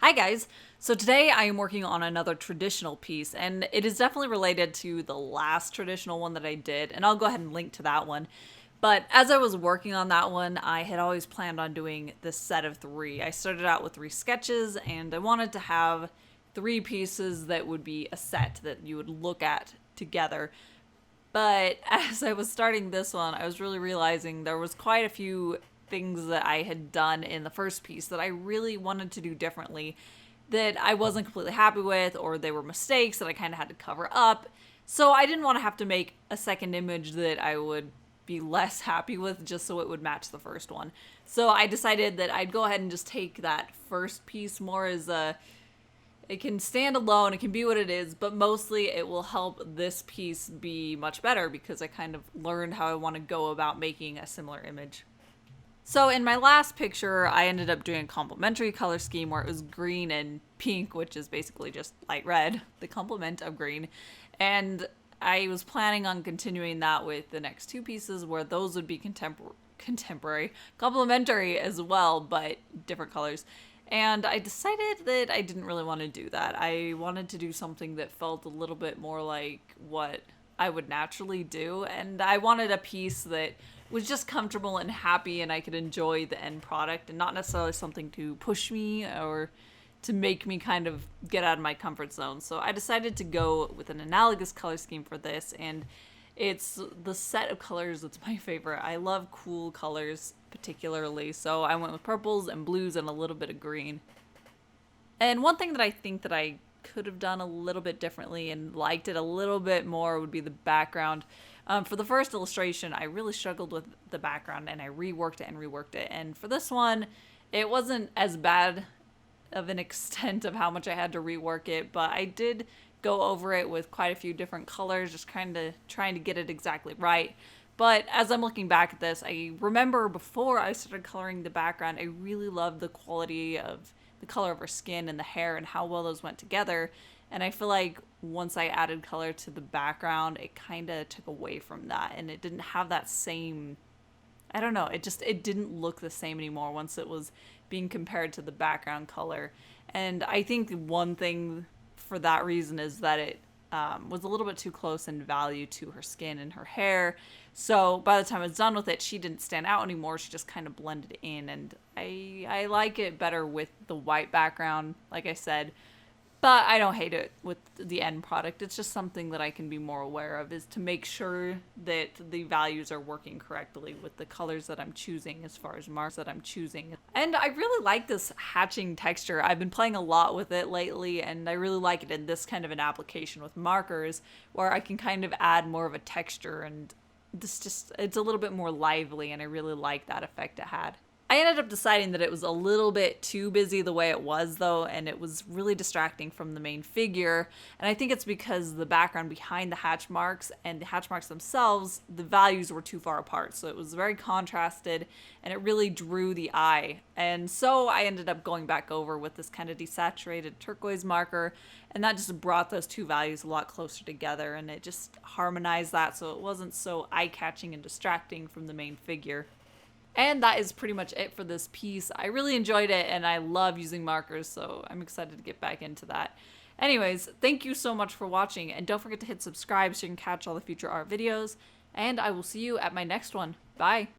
Hi guys! So today I am working on another traditional piece, and it is definitely related to the last traditional one that I did, and I'll go ahead and link to that one. But as I was working on that one, I had always planned on doing this set of three. I started out with 3 sketches, and I wanted to have 3 pieces that would be a set that you would look at together. But as I was starting this one, I was really realizing there was quite a few things that I had done in the first piece that I really wanted to do differently, that I wasn't completely happy with, or they were mistakes that I kind of had to cover up. So I didn't want to have to make a second image that I would be less happy with just so it would match the first one. So I decided that I'd go ahead and just take that first piece more as a, it can stand alone, it can be what it is, but mostly it will help this piece be much better because I kind of learned how I want to go about making a similar image. So in my last picture, I ended up doing a complementary color scheme where it was green and pink, which is basically just light red, the complement of green. And I was planning on continuing that with the next 2 pieces where those would be complementary as well, but different colors. And I decided that I didn't really want to do that. I wanted to do something that felt a little bit more like what I would naturally do, and I wanted a piece that was just comfortable and happy and I could enjoy the end product and not necessarily something to push me or to make me kind of get out of my comfort zone. So I decided to go with an analogous color scheme for this, and it's the set of colors that's my favorite. I love cool colors particularly, so I went with purples and blues and a little bit of green. And one thing that I think that I could have done a little bit differently and liked it a little bit more would be the background. For the first illustration, I really struggled with the background and I reworked it. And for this one, it wasn't as bad of an extent of how much I had to rework it, but I did go over it with quite a few different colors, just kind of trying to get it exactly right. But as I'm looking back at this, I remember before I started coloring the background, I really loved the quality of the color of her skin and the hair and how well those went together. And I feel like once I added color to the background, it kind of took away from that. And it didn't have that same, I don't know, it didn't look the same anymore once it was being compared to the background color. And I think one thing for that reason is that it was a little bit too close in value to her skin and her hair. So by the time I was done with it, she didn't stand out anymore. She just kind of blended in. And I like it better with the white background, like I said. But I don't hate it with the end product. It's just something that I can be more aware of, is to make sure that the values are working correctly with the colors that I'm choosing as far as marks that I'm choosing. And I really like this hatching texture. I've been playing a lot with it lately, and I really like it in this kind of an application with markers where I can kind of add more of a texture, and it's a little bit more lively, and I really like that effect it had. I ended up deciding that it was a little bit too busy the way it was, though, and it was really distracting from the main figure. And I think it's because the background behind the hatch marks and the hatch marks themselves, the values were too far apart. So it was very contrasted, and it really drew the eye. And so I ended up going back over with this kind of desaturated turquoise marker, and that just brought those 2 values a lot closer together, and it just harmonized that so it wasn't so eye-catching and distracting from the main figure. And that is pretty much it for this piece. I really enjoyed it, and I love using markers, so I'm excited to get back into that. Anyways, thank you so much for watching, and don't forget to hit subscribe so you can catch all the future art videos, and I will see you at my next one. Bye!